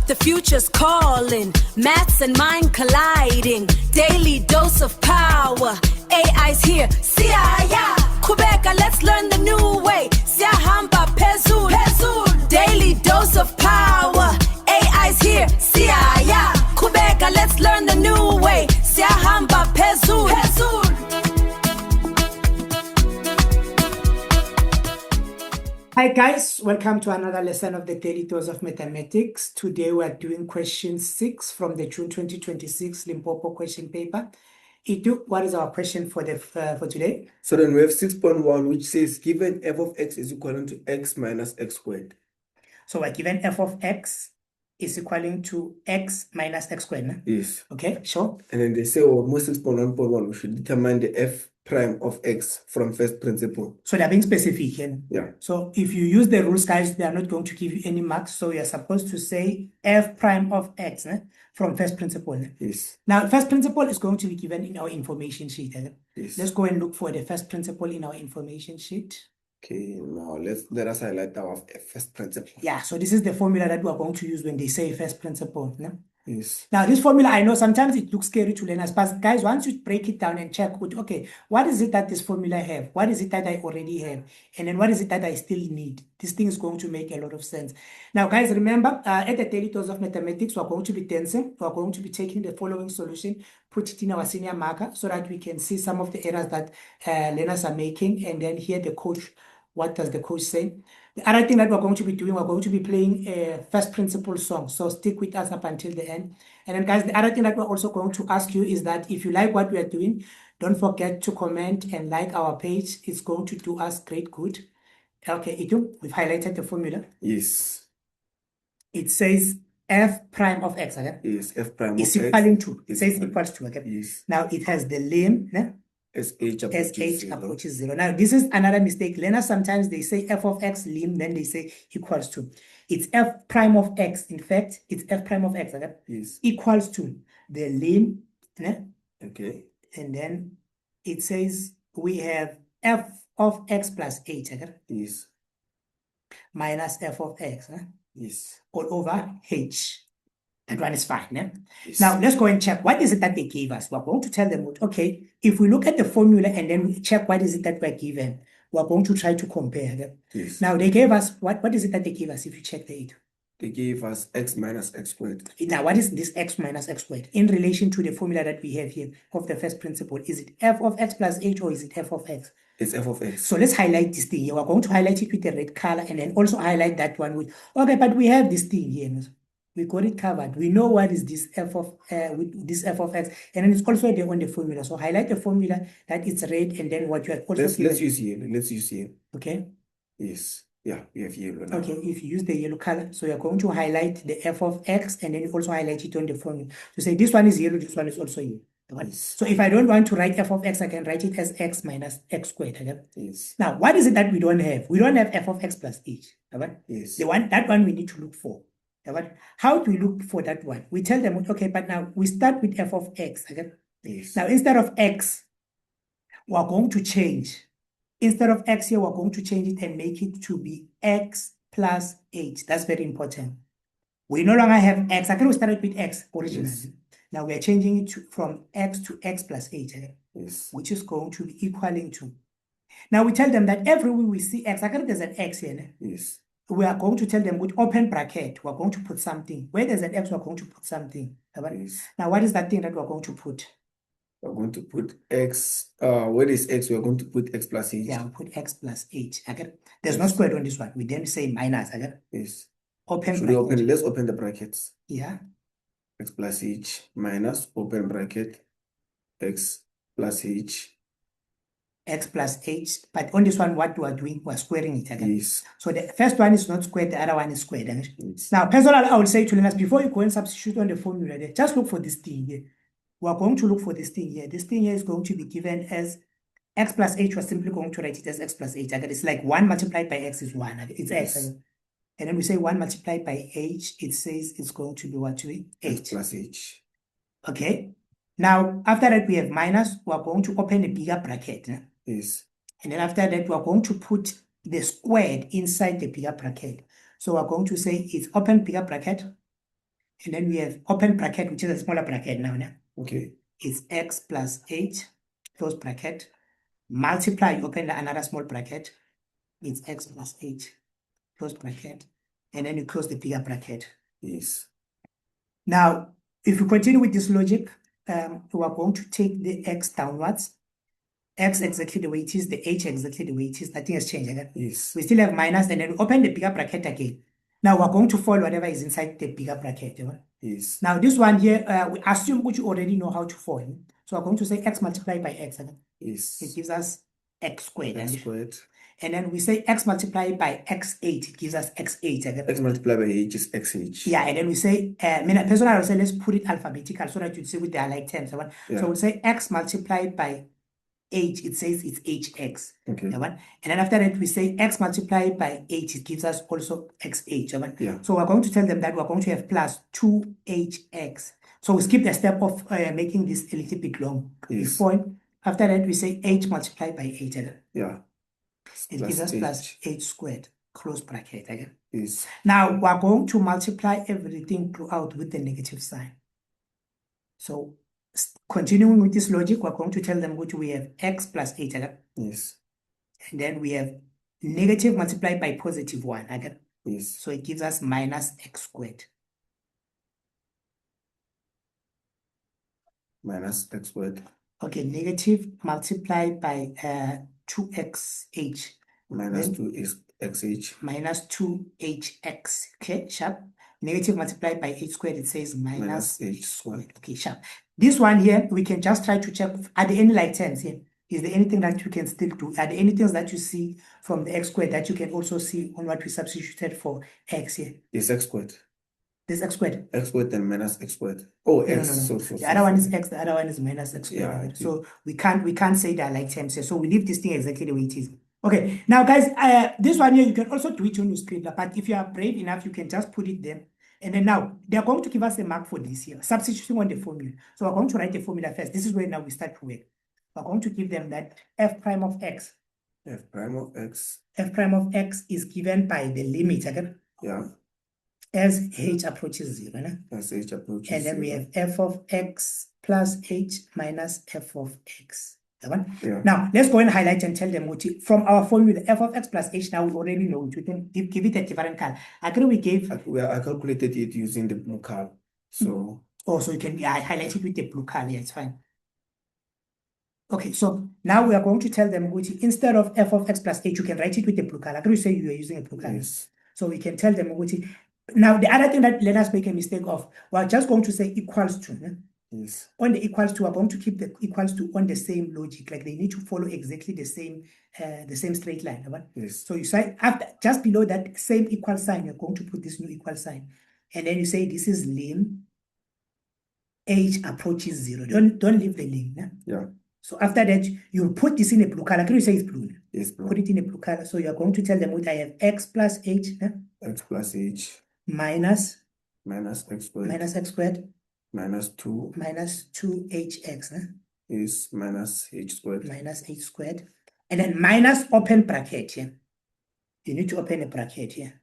The future's calling, maths and mind colliding. Daily dose of power, AI's here. Siyaya, Kubeka, let's learn the new way. Siyahamba phezulu, phezulu. Daily dose of power, AI's here. Siyaya, Kubeka, let's learn the new way. Siyahamba phezulu, phezulu. Hi guys, welcome to another lesson of the Daily Dose of Mathematics. Today we are doing question 6 from the June 2026 Limpopo question paper. Itu, what is our question for today? So then we have 6.1, which says given f of x is equivalent to x minus x squared. So we're given f of x is equaling to x minus x squared. No? Yes. Okay, sure. And then they say, oh, most 6.1.1, we should determine the f prime of x from first principle. So they're being specific here. Yeah. So if you use the rules, guys, they are not going to give you any marks. So you're supposed to say f prime of x from first principle. Yes. Now, first principle is going to be given in our information sheet. Yes. Let's go and look for the first principle in our information sheet. Okay, now let us highlight our first principle. Yeah, so this is the formula that we are going to use when they say first principle. Yes. Now, this formula, I know sometimes it looks scary to learners, but guys, once you break it down and check, okay, what is it that this formula have? What is it that I already have? And then what is it that I still need? This thing is going to make a lot of sense. Now, guys, remember, at the Daily Dose of Mathematics, we're going to be dancing. We're going to be taking the following solution, put it in our senior marker so that we can see some of the errors that learners are making, and then hear the coach. What does the coach say? The other thing that we're going to be doing, we're going to be playing a first principle song. So stick with us up until the end. And then guys, the other thing that we're also going to ask you is that if you like what we are doing, don't forget to comment and like our page. It's going to do us great good. Okay, Itu, we've highlighted the formula. Yes. It says f prime of x, okay? Yes, f prime of x. It's equaling to. It says equals to, okay? Yes. Now it has the limb, SH approaches 0. Now, this is another mistake. Learners, sometimes they say f of x lim, then they say equals to. It's f prime of x. In fact, it's f prime of x, okay? Yes. Equals to the lim, okay? And then it says we have f of x plus h, okay? Yes. Minus f of x, Yes. all over h. That one is fine. Yes. Now, let's go and check. What is it that they gave us? We're going to tell them, okay, if we look at the formula and then we check what is it that we're given, we're going to try to compare them. Yes. Now, they gave us, what is it that they gave us if you check the 8? They gave us x minus x squared. Now, what is this x minus x squared in relation to the formula that we have here of the first principle? Is it f of x plus h or is it f of x? It's f of x. So let's highlight this thing here. We're going to highlight it with the red color and then also highlight that one with, okay, but we have this thing here. We got it covered. We know what is this f of with this f of x, and then it's also there on the formula. So highlight the formula that it's red, and then what you have also let's use yellow. Let's use yellow. Okay. Yes. Yeah, we have yellow now. Okay, if you use the yellow color, so you're going to highlight the f of x, and then you also highlight it on the formula. So say this one is yellow, this one is also yellow. Yes. So if I don't want to write f of x, I can write it as x minus x squared. Okay? Yes. Now, what is it that we don't have? We don't have f of x plus h. Okay? Yes. That one we need to look for. How do we look for that one? We tell them, okay, but now we start with f of x. Okay? Yes. Now, instead of x, we're going to change. Instead of x here, we're going to change it and make it to be x plus h. That's very important. We no longer have x. I think we started with x originally. Yes. Now we're changing it from x to x plus h, yes, which is going to be equaling to. Now we tell them that everywhere we see x, I think there's an x here. Yes. We are going to tell them with open bracket, we're going to put something. Where there's an x, we're going to put something. Yes. Now, what is that thing that we're going to put? We're going to put x, where is x? We're going to put x plus h. Yeah, we'll put x plus h. Okay? There's no square on this one. We then say minus. Okay? Yes. Open Should bracket. we let's open the brackets. Yeah. X plus h minus open bracket x plus h. X plus h, but on this one, what we are doing, we're squaring it again. Yes. So the first one is not squared, the other one is squared. Yes. Now, personally, I would say to learners, before you go and substitute on the formula there, just look for this thing here. We are going to look for this thing here. This thing here is going to be given as x plus h. We're simply going to write it as x plus h. It's like 1 multiplied by x is 1. It's yes. x. And then we say 1 multiplied by h, it says it's going to be what to be? H. X plus h. Okay. Now, after that, we have minus. We are going to open a bigger bracket. Yes. And then after that, we are going to put the squared inside the bigger bracket. So we're going to say it's open bigger bracket. And then we have open bracket, which is a smaller bracket now. Okay. It's x plus h, close bracket, multiply, open another small bracket, it's x plus h, close bracket, and then you close the bigger bracket. Yes. Now, if we continue with this logic, we are going to take the x downwards, x exactly the way it is, the h exactly the way it is, nothing has changed again. Yes. We still have minus, and then we open the bigger bracket again. Now we're going to fold whatever is inside the bigger bracket. Yes. Now this one here, we assume which you already know how to fold. So we're going to say x multiplied by x. Yes. It gives us x squared. X squared. And then we say x multiplied by x8, it gives us x8. X multiplied by h is xh. Yeah, and then we say, personally, I would say let's put it alphabetical so that you see with the alike terms. Yeah. So we'll say x multiplied by h, it says it's hx. Okay. And then after that, we say x multiplied by h, it gives us also xh. Yeah. So we're going to tell them that we're going to have plus 2hx. So we skip the step of making this a little bit long. Yes. Before, after that, we say h multiplied by h. Yeah. It gives us plus h squared, close bracket again. Yes. Now we're going to multiply everything throughout with the negative sign. So continuing with this logic, we're going to tell them which we have x plus 8 again. Yes. And then we have negative multiplied by positive 1 again. Yes. So it gives us minus x squared. Minus x squared. Okay, negative multiplied by 2xh. Minus 2xh. Minus 2hx. Okay, sharp. Negative multiplied by h squared, it says minus h squared. Okay, sharp. This one here, we can just try to check, are there any like terms here? Is there anything that you can still do? Are there any things that you see from the x squared that you can also see on what we substituted for x here? It's x squared. This x squared. X squared and minus x squared. Oh, No, x. no. The other one is x, the other one is minus x squared. Yeah. So we can't say they're like terms here. So we leave this thing exactly the way it is. Okay, now guys, this one here, you can also do it on your screen, but if you are brave enough, you can just put it there. And then now, they're going to give us a mark for this here, substituting on the formula. So we're going to write the formula first. This is where now we start to work. We're going to give them that f prime of x. F prime of x. F prime of x is given by the limit, again. Yeah. As h approaches 0. As h approaches 0. And then we have f of x plus h minus f of x. Yeah. Now, let's go and highlight and tell them what from our formula, f of x plus h, now we already know it. We can give it a different color. I calculated it using the blue color. So. Oh, so you can highlight it with the blue color. Yeah, it's fine. Okay, so now we are going to tell them which instead of f of x plus h, you can write it with the blue color. You say you are using a blue color. Yes. So we can tell them which. Now, the other thing that let us make a mistake of, we're just going to say equals to. Yes. On the equals to, we're going to keep the equals to on the same logic, like they need to follow exactly the same straight line. Yes. So you say after just below that same equal sign, you're going to put this new equal sign, and then you say this is lim h approaches 0. Don't leave the lim. Yeah. So after that, you put this in a blue color. Can you say it's blue? Yes, blue. Put it in a blue color. So you're going to tell them what I have x plus h. X plus h. Minus x squared. Minus x squared. Minus 2. Minus 2hx. Is minus h squared. Minus h squared. And then minus open bracket here. You need to open a bracket here.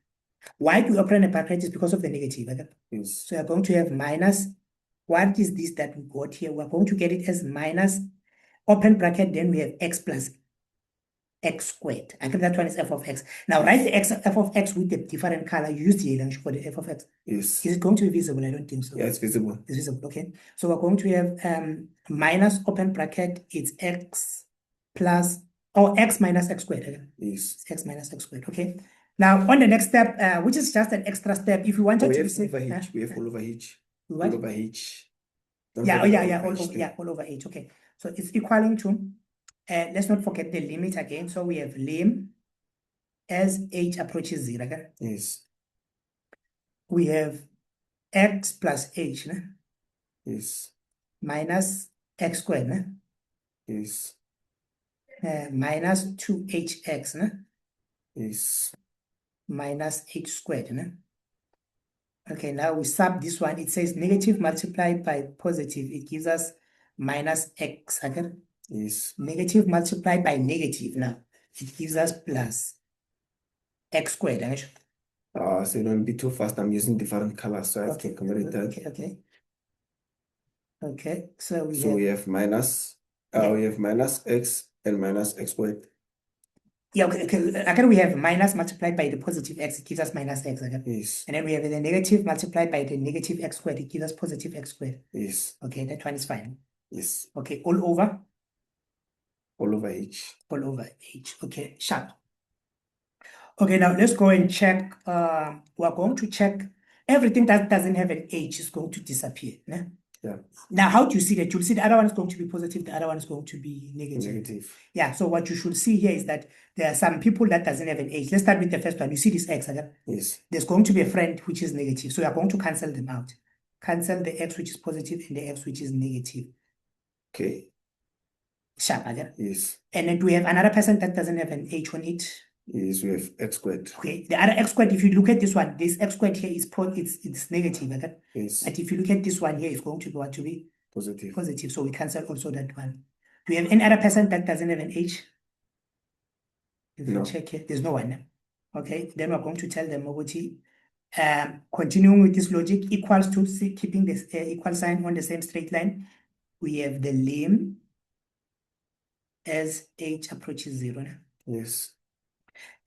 Why do you open a bracket? Is because of the negative. Okay? Yes. So you're going to have minus. What is this that we got here? We're going to get it as minus open bracket. Then we have x plus x squared. I think that one is f of x. Now write the f of x with a different color. You use the yellow for the f of x. Yes. Is it going to be visible? I don't think so. Yeah, it's visible. It's visible. Okay. So we're going to have minus open bracket. It's x plus or x minus x squared. Okay? Yes. It's x minus x squared. Okay. Now on the next step, which is just an extra step, if you wanted we to have say over h. We have all over h. What? All over h. Yeah. Oh yeah. All over h. Okay. So it's equaling to. Let's not forget the limit again. So we have lim as h approaches 0. Okay? Yes. We have x plus h. Yes. Minus x squared. Yes. Minus 2hx. Yes. Minus h squared. Okay, now we sub this one. It says negative multiplied by positive. It gives us minus x. Okay? Yes. Negative multiplied by negative now. It gives us plus x squared. So don't be too fast. I'm using different colors, so I have to accommodate that. Okay. So we So have we have minus, Yeah. we have minus x and minus x squared. yeah. Okay. Again, we have minus multiplied by the positive x. It gives us minus x. Okay. Yes, And then we have the negative multiplied by the negative x squared. It gives us positive x squared. yes, Okay, that one is fine. yes. Okay, all over All over h. h. Okay, sharp. Okay, now let's go and check. We're going to check everything that doesn't have an h is going to disappear. Ne? Yeah, Now, how do you see that? You'll see the other one is going to be positive, the other one is going to be negative. negative. Yeah, so what you should see here is that there are some people that doesn't have an h. Let's start with the first one. You see this x again? Yes, There's going to be a friend which is negative. So we are going to cancel them out. Cancel the x which is positive and the x which is negative. okay, Sharp again. yes, And then do we have another person that doesn't have an h on it? yes, we have x squared. Okay, the other x squared, if you look at this one, this x squared here is it's negative, okay? Yes, But if you look at this one here, it's going to be what to be positive. positive. So we cancel also that one. Do you have any other person that doesn't have an h? If you No. check here, there's no one. Okay, then we're going to tell them continuing with this logic equals to keeping this equal sign on the same straight line. We have the lim as h approaches 0. Yes,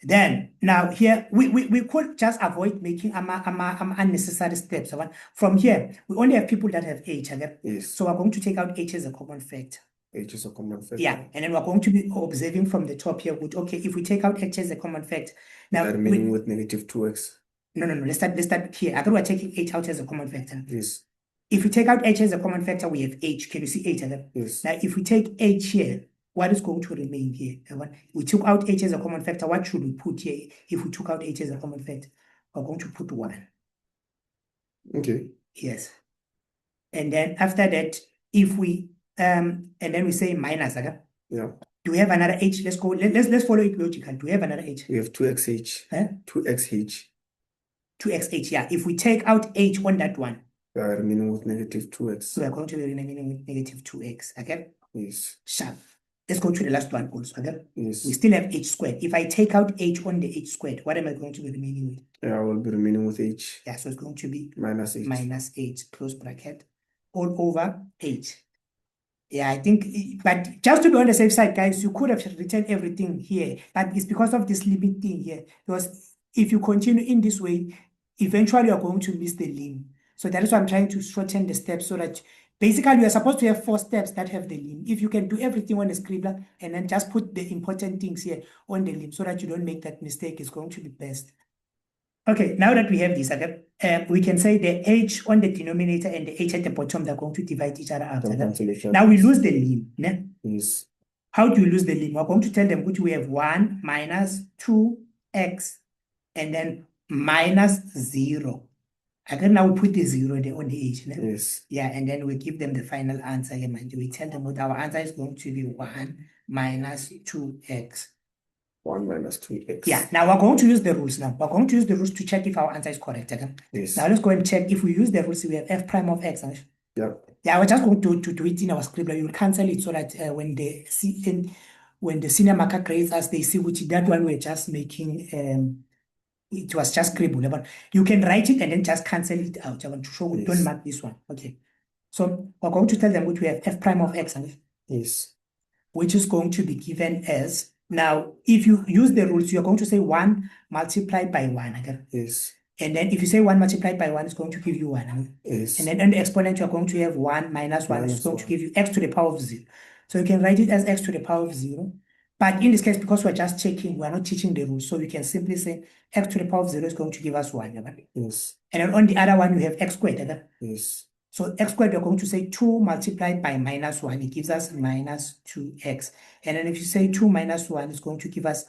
Then now here we could just avoid making unnecessary steps. From here, we only have people that have h again. yes. So we're going to take out h as a common factor. H is a common factor. Yeah, and then we're going to be observing from the top here. Okay, if we take out h as a common factor, now That remaining with negative 2x. no. Let's start here. I thought we're taking h out as a common factor. Yes, If we take out h as a common factor, we have h. Can you see h again? yes. Now, if we take h here, what is going to remain here? We took out h as a common factor. What should we put here if we took out h as a common factor? We're going to put 1. Okay. Yes. And then after that, if we and then we say minus again. Yeah. Do we have another h? Let's go. Let's follow it logical. Do we have another h? We have 2xh. Huh? 2xh. 2xh. Yeah. If we take out h on that one, We are remaining with negative 2x. so we are going to be remaining with negative 2x. Okay. Yes. Sharp. Let's go to the last one also. Okay. Yes. We still have h squared. If I take out h on the h squared, what am I going to be remaining with? Yeah, I will be remaining with h. Yeah, so it's going to be Minus h. minus h, close bracket, all over h. Yeah, I think, but just to be on the safe side, guys, you could have written everything here, but it's because of this limit thing here. Because if you continue in this way, eventually you're going to miss the lim. So that is why I'm trying to shorten the steps so that basically you are supposed to have 4 steps that have the lim. If you can do everything on the scribbler and then just put the important things here on the lim so that you don't make that mistake, it's going to be best. Okay, now that we have this, we can say the h on the denominator and the h at the bottom, they're going to divide each other out. Now we lose the lim. Ne? Yes. How do we lose the lim? We're going to tell them which we have 1 minus 2x and then minus 0. Again, now we put the 0 there on the h. Ne? Yes. Yeah, and then we give them the final answer. We tell them what our answer is going to be 1 minus 2x. 1 minus 2x. Yeah, now we're going to use the rules now. We're going to use the rules to check if our answer is correct. Okay? Yes. Now let's go and check if we use the rules. We have f prime of x. Yeah. Yeah, we're just going to do it in our scribbler. You will cancel it so that when the senior marker grades us, they see which that one we're just making. It was just scribble. But you can write it and then just cancel it out. I want to show. Yes. Don't mark this one. Okay. So we're going to tell them which we have f prime of x. Yes. Which is going to be given as. Now, if you use the rules, you're going to say 1 multiplied by 1 again. Yes. And then if you say 1 multiplied by 1, it's going to give you 1. Yes. And then in the exponent, you're going to have 1 minus 1, which is going to give you x to the power of 0. So you can write it as x to the power of 0. But in this case, because we're just checking, we're not teaching the rules. So we can simply say x to the power of 0 is going to give us 1. Again. Yes. And then on the other one, you have x squared. Again. Yes. So x squared, you're going to say 2 multiplied by minus 1. It gives us minus 2x. And then if you say 2 minus 1, it's going to give us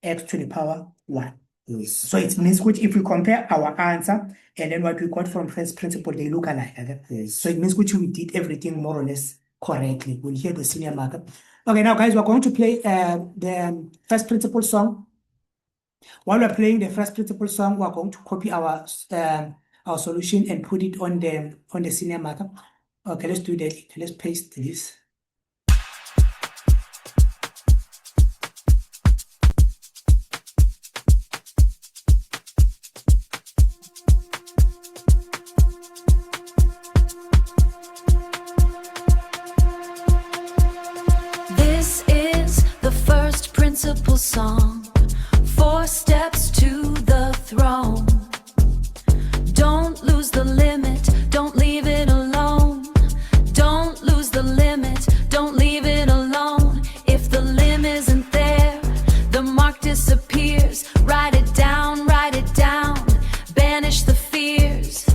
x to the power 1. Yes. So it means which if we compare our answer and then what we got from first principle, they look alike. Okay? Yes. So it means which we did everything more or less correctly. We'll hear the senior marker. Okay, now guys, we're going to play the first principle song. While we're playing the first principle song, we're going to copy our solution and put it on the senior marker. Okay, let's do that. Let's paste this. principal song. 4 steps to the throne. Don't lose the limit, don't leave it alone. Don't lose the limit, don't leave it alone. If the limb isn't there, the mark disappears. Write it down, banish the fears.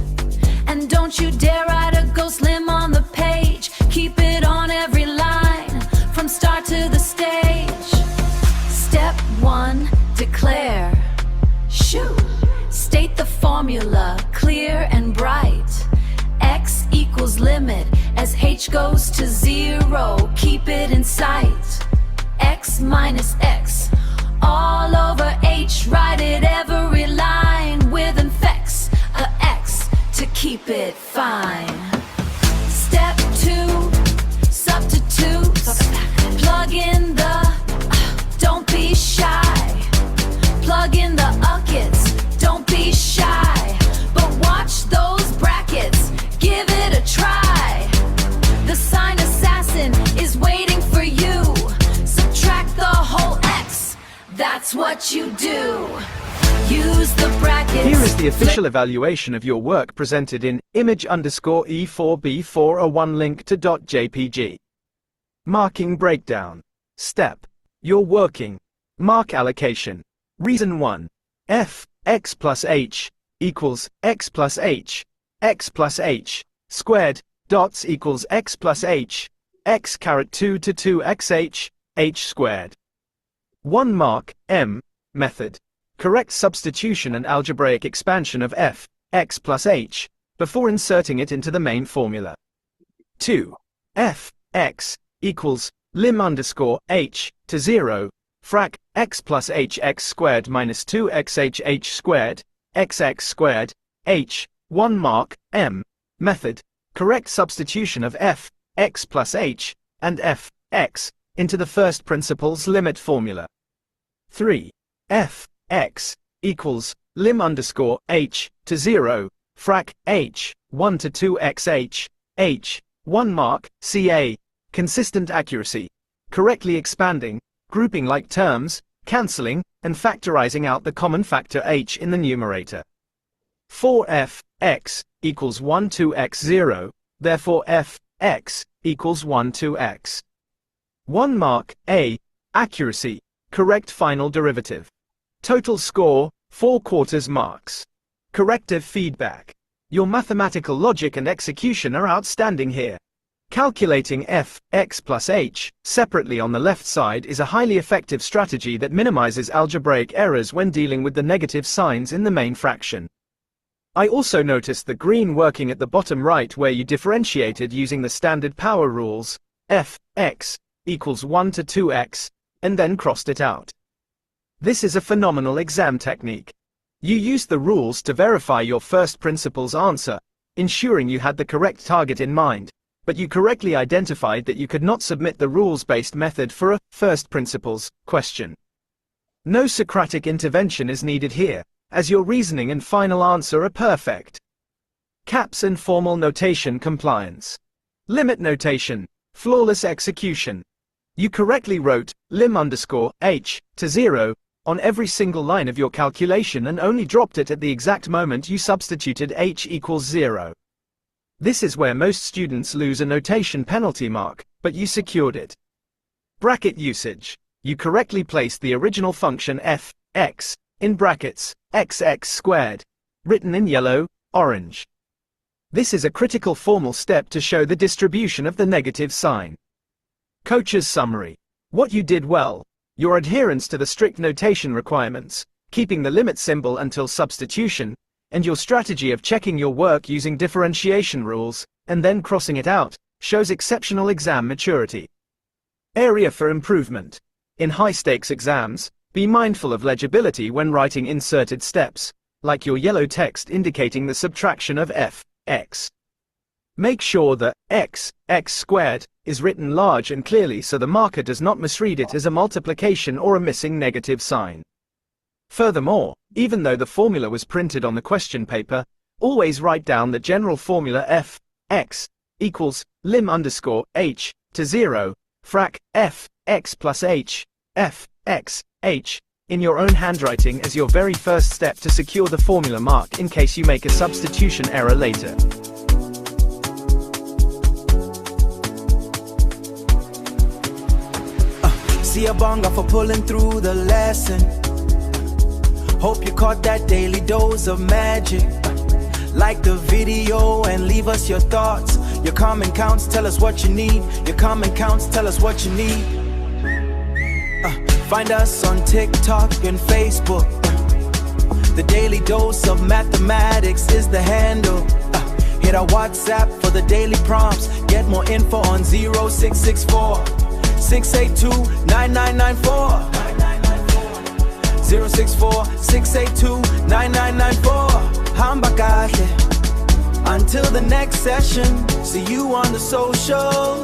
And don't you dare write a ghost limb on the page. Keep it on every line, from start to the stage. Step 1, declare. Shoot. State the formula, clear and bright. X equals limit as H goes to 0. Keep it in sight. X minus X all over H. Write it every line with an X, a X to keep it fine. Step 2, substitute. Plug in the, don't be shy. Plug in the uckets, don't be shy. But watch those brackets, give it a try. The sign assassin is waiting for you. Subtract the whole X, that's what you do. Use the brackets. Here is the official evaluation of your work presented in image_E4B401 link to .jpg. Marking breakdown. Step. You're working. Mark allocation. Reason 1. F, x plus h, equals x plus h, x plus h, squared, dots equals x plus h, x caret 2 to 2xh, h squared. 1 mark, M, method. Correct substitution and algebraic expansion of f, x plus h, before inserting it into the main formula. 2. F, x, equals, lim underscore h, to 0, frac, x plus h x squared minus 2xh h squared, xx squared, h, 1 mark, M, method. Correct substitution of f, x plus h, and f, x, into the first principle's limit formula. 3. F, x, equals, lim underscore h, to 0, frac, h, 1 to 2xh, h, 1 mark, ca, consistent accuracy. Correctly expanding, grouping like terms, cancelling, and factorizing out the common factor h in the numerator. 4f, x, equals 1 to x0, therefore f, x, equals 1 to x. 1 mark, a, accuracy, correct final derivative. Total score, 4/4 marks. Corrective feedback. Your mathematical logic and execution are outstanding here. Calculating f, x plus h, separately on the left side is a highly effective strategy that minimizes algebraic errors when dealing with the negative signs in the main fraction. I also noticed the green working at the bottom right where you differentiated using the standard power rules, f, x, equals 1 to 2x, and then crossed it out. This is a phenomenal exam technique. You used the rules to verify your first principles answer, ensuring you had the correct target in mind. But you correctly identified that you could not submit the rules-based method for a first principles question. No Socratic intervention is needed here, as your reasoning and final answer are perfect. Caps and formal notation compliance. Limit notation, flawless execution. You correctly wrote lim underscore h to 0 on every single line of your calculation and only dropped it at the exact moment you substituted h equals 0. This is where most students lose a notation penalty mark, but you secured it. Bracket usage. You correctly placed the original function f, x, in brackets, xx squared, written in yellow, orange. This is a critical formal step to show the distribution of the negative sign. Coach's summary. What you did well. Your adherence to the strict notation requirements, keeping the limit symbol until substitution, and your strategy of checking your work using differentiation rules, and then crossing it out, shows exceptional exam maturity. Area for improvement. In high-stakes exams, be mindful of legibility when writing inserted steps, like your yellow text indicating the subtraction of f, x. Make sure that x squared, is written large and clearly so the marker does not misread it as a multiplication or a missing negative sign. Furthermore, even though the formula was printed on the question paper, always write down the general formula f, x, equals, lim underscore h, to 0, frac, f, x plus h, f, X, H, in your own handwriting as your very first step to secure the formula mark in case you make a substitution error later. See a bonga for pulling through the lesson. Hope you caught that daily dose of magic. Like the video and leave us your thoughts. Your comment counts, tell us what you need. Your comment counts, tell us what you need. Find us on TikTok and Facebook. The daily dose of mathematics is the handle. Hit our WhatsApp for the daily prompts. Get more info on 0664 682 9994. 064 682 9994. Hamba kahle. Until the next session, see you on the social.